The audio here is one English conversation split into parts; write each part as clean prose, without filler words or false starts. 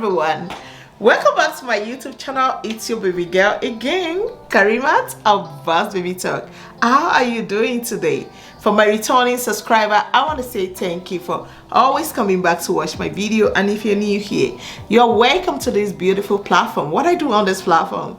everyone, welcome back to my YouTube channel. It's your baby girl again, Karimat of 𝙏𝙝𝙖𝙣 Baby Talk. How are you doing today? For my returning subscriber, I want to say thank you for always coming back to watch my video. And if you're new here, you're welcome to this beautiful platform. What I do on this platform,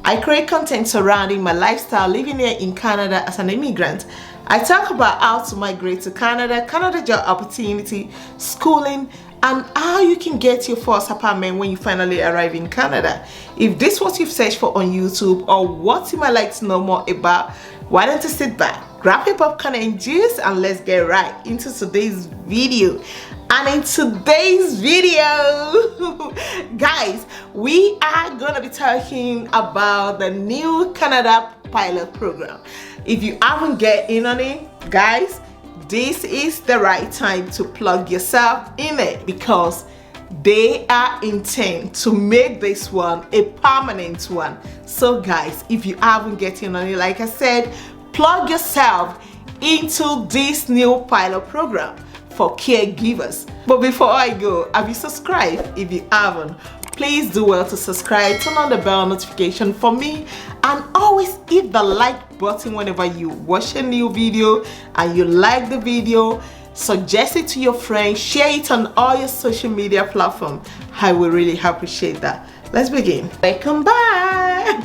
I create content surrounding my lifestyle living here in Canada as an immigrant. I talk about how to migrate to Canada job opportunity, schooling, and how you can get your first apartment when you finally arrive in Canada. If this is what you've searched for on YouTube or what you might like to know more about, why don't you sit back, grab your popcorn and juice, and let's get right into today's video. And in today's video, guys, we are gonna be talking about the new Canada pilot program. If you haven't get in on it, guys, this is the right time to plug yourself in it, because they are intent to make this one a permanent one. So guys, if you haven't get in on it, like I said, plug yourself into this new pilot program for caregivers. But before I go, have you subscribed? If you haven't, please do well to subscribe, turn on the bell notification for me, and always hit the like button whenever you watch a new video and you like the video. Suggest it to your friends, share it on all your social media platforms. I will really appreciate that. Let's begin. Welcome back.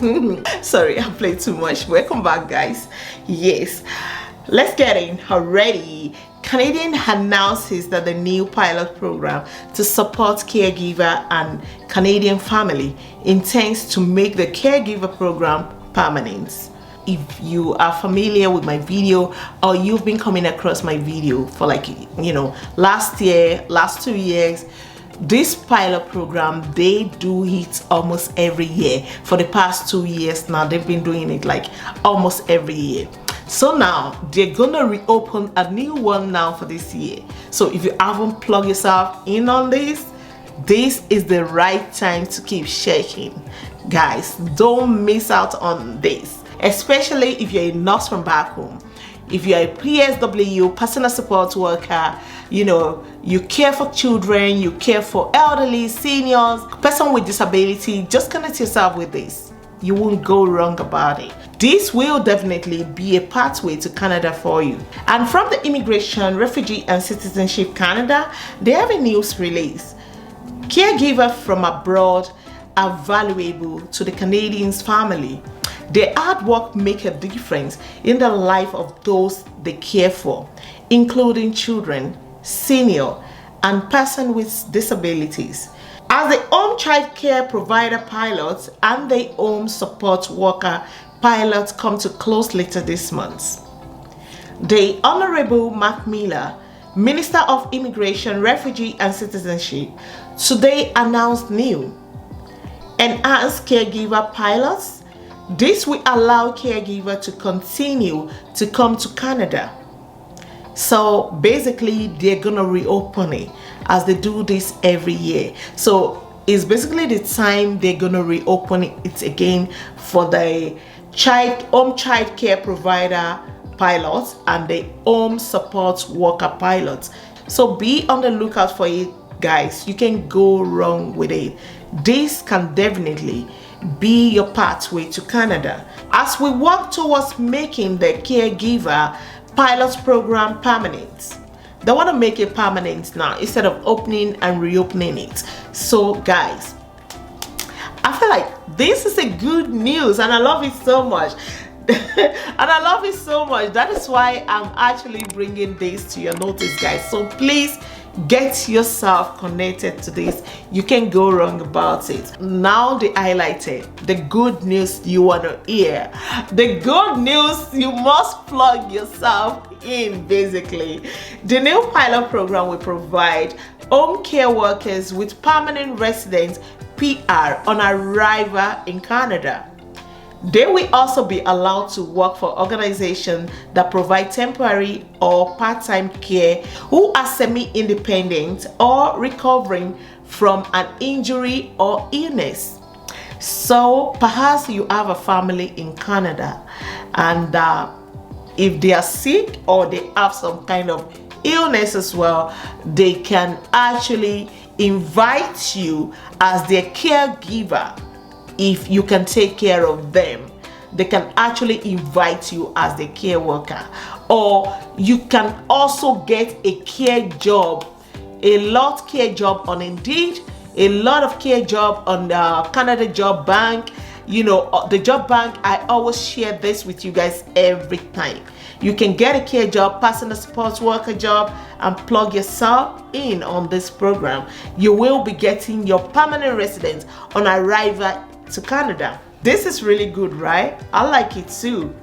Sorry, I played too much. Welcome back, guys. Yes, let's get in already. Canadian announces that the new pilot program to support caregiver and Canadian family intends to make the caregiver program permanent. If you are familiar with my video, or you've been coming across my video for last year, last 2 years, this pilot program, they do it almost every year. For the past 2 years now, they've been doing it like almost every year. So now they're gonna reopen a new one now for this year. So if you haven't plugged yourself in on this is the right time to keep checking. Guys, don't miss out on this, especially if you're a nurse from back home. If you're a PSW, personal support worker, you care for children, you care for elderly, seniors, person with disability, just connect yourself with this. You won't go wrong about it. This will definitely be a pathway to Canada for you. And from the Immigration, Refugee and Citizenship Canada, they have a news release. Caregivers from abroad are valuable to the Canadians' family. Their hard work makes a difference in the life of those they care for, including children, senior, and person with disabilities. As the home child care provider pilots and the home support worker pilots come to close later this month, the Honorable Mark Miller, Minister of Immigration, Refugee and Citizenship, today announced new enhanced caregiver pilots. This will allow caregiver to continue to come to Canada. So basically, they're gonna reopen it as they do this every year. So it's basically the time they're gonna reopen it again for the home child care provider pilots and the home support worker pilots. So be on the lookout for it, guys. You can go wrong with it. This can definitely be your pathway to Canada as we work towards making the caregiver pilot program permanent. They want to make it permanent now instead of opening and reopening it. So guys, I feel like this is a good news and I love it so much. And I love it so much. That is why I'm actually bringing this to your notice, guys. So please get yourself connected to this. You can't go wrong about it. Now they highlighted the good news you want to hear. The good news, you must plug yourself in. Basically, the new pilot program will provide home care workers with permanent residence PR on arrival in Canada. They will also be allowed to work for organizations that provide temporary or part-time care who are semi-independent or recovering from an injury or illness. So perhaps you have a family in Canada and if they are sick or they have some kind of illness as well, they can actually invite you as their caregiver. If you can take care of them, they can actually invite you as the care worker. Or you can also get a care job, a lot care job on Indeed, a lot of care job on the Canada Job Bank. You know, the job bank, I always share this with you guys every time. You can get a care job, personal support worker job, and plug yourself in on this program. You will be getting your permanent residence on arrival to Canada. This is really good, right? I like it too.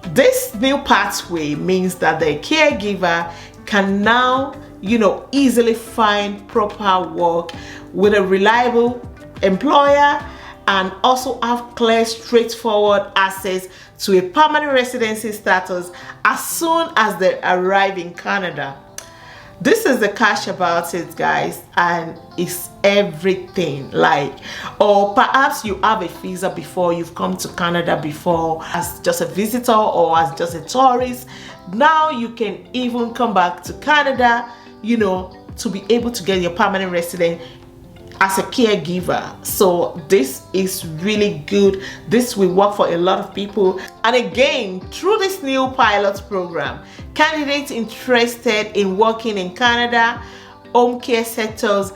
This new pathway means that the caregiver can now, you know, easily find proper work with a reliable employer, and also have clear, straightforward access to a permanent residency status as soon as they arrive in Canada. This is the cash about it, guys, and it's everything. Like, or perhaps you have a visa before, you've come to Canada before as just a visitor or as just a tourist. Now you can even come back to Canada, you know, to be able to get your permanent resident as a caregiver. So this is really good. This will work for a lot of people. And again, through this new pilot program, candidates interested in working in Canada home care sectors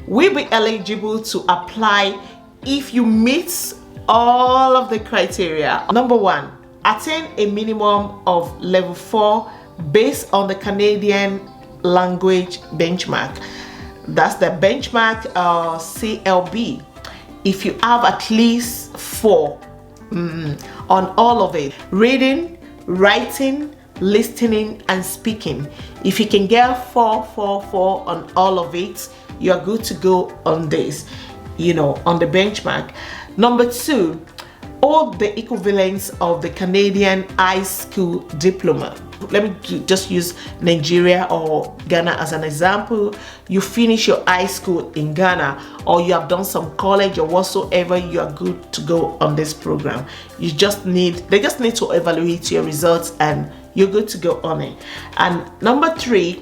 will be eligible to apply if you meet all of the criteria. Number one, attain a minimum of level 4 based on the Canadian language benchmark. That's the benchmark CLB. If you have at least 4 on all of it, reading, writing, listening, and speaking. If you can get 4 on all of it, you're good to go on this, you know, on the benchmark. Number 2, hold the equivalence of the Canadian high school diploma. Let me just use Nigeria or Ghana as an example. You finish your high school in Ghana, or you have done some college or whatsoever, you are good to go on this program. They just need to evaluate your results and you're good to go on it. And number 3,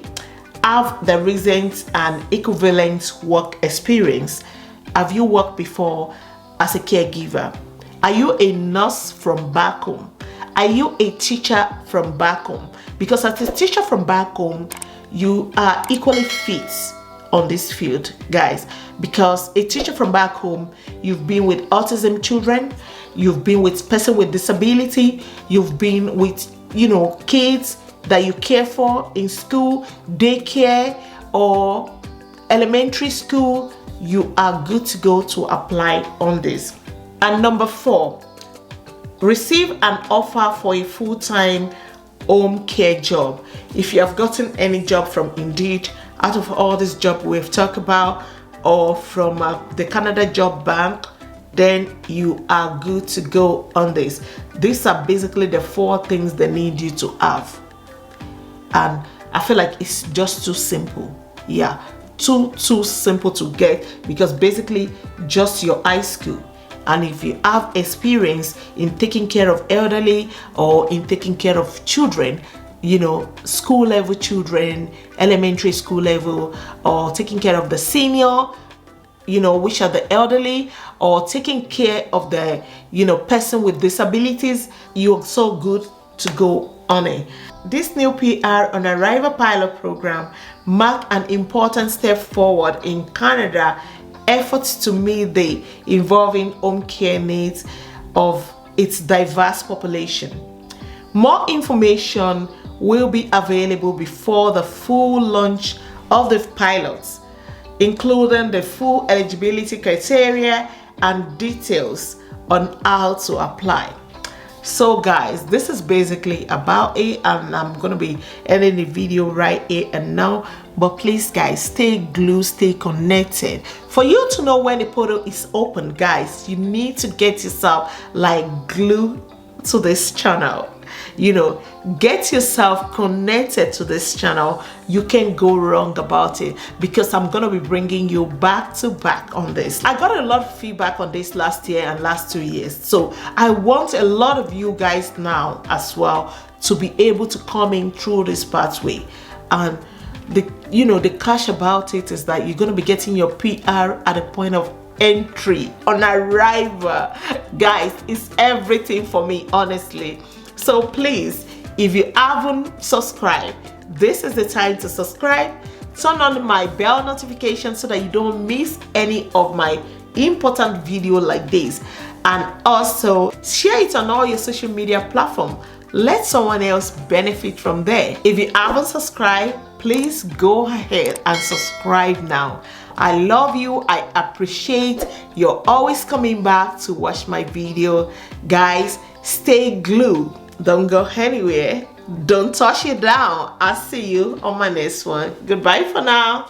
have the recent and equivalent work experience. Have you worked before as a caregiver? Are you a nurse from back home? Are you a teacher from back home? Because as a teacher from back home, you are equally fit on this field, guys. Because a teacher from back home, you've been with autism children, you've been with person with disability, you've been with, you know, kids that you care for in school, daycare, or elementary school. You are good to go to apply on this. And number 4, receive an offer for a full-time home care job. If you have gotten any job from Indeed, out of all this job we've talked about, or from the Canada Job Bank, then you are good to go on this. These are basically the 4 things they need you to have. And I feel like it's just too simple. Yeah, too simple to get, because basically just your high school. And if you have experience in taking care of elderly or in taking care of children, you know, school level children, elementary school level, or taking care of the senior, you know, which are the elderly, or taking care of the, you know, person with disabilities, you're so good to go on it. This new PR on Arrival pilot program marked an important step forward in Canada efforts to meet the evolving home care needs of its diverse population. More information will be available before the full launch of the pilots, including the full eligibility criteria and details on how to apply. So guys, this is basically about it, and I'm gonna be ending the video right here and now. But please guys, stay glued, stay connected. For you to know when the portal is open, guys, you need to get yourself like glued to this channel. You know, get yourself connected to this channel. You can't go wrong about it, because I'm gonna be bringing you back to back on this. I got a lot of feedback on this last year and last 2 years, so I want a lot of you guys now as well to be able to come in through this pathway. And the catch about it is that you're going to be getting your PR at the point of entry on arrival. Guys, it's everything for me, honestly. So please, if you haven't subscribed, this is the time to subscribe. Turn on my bell notification so that you don't miss any of my important video like this, and also share it on all your social media platforms. Let someone else benefit from there. If you haven't subscribed, please go ahead and subscribe now. I love you. I appreciate you're always coming back to watch my video. Guys, stay glued. Don't go anywhere. Don't touch it down. I'll see you on my next one. Goodbye for now.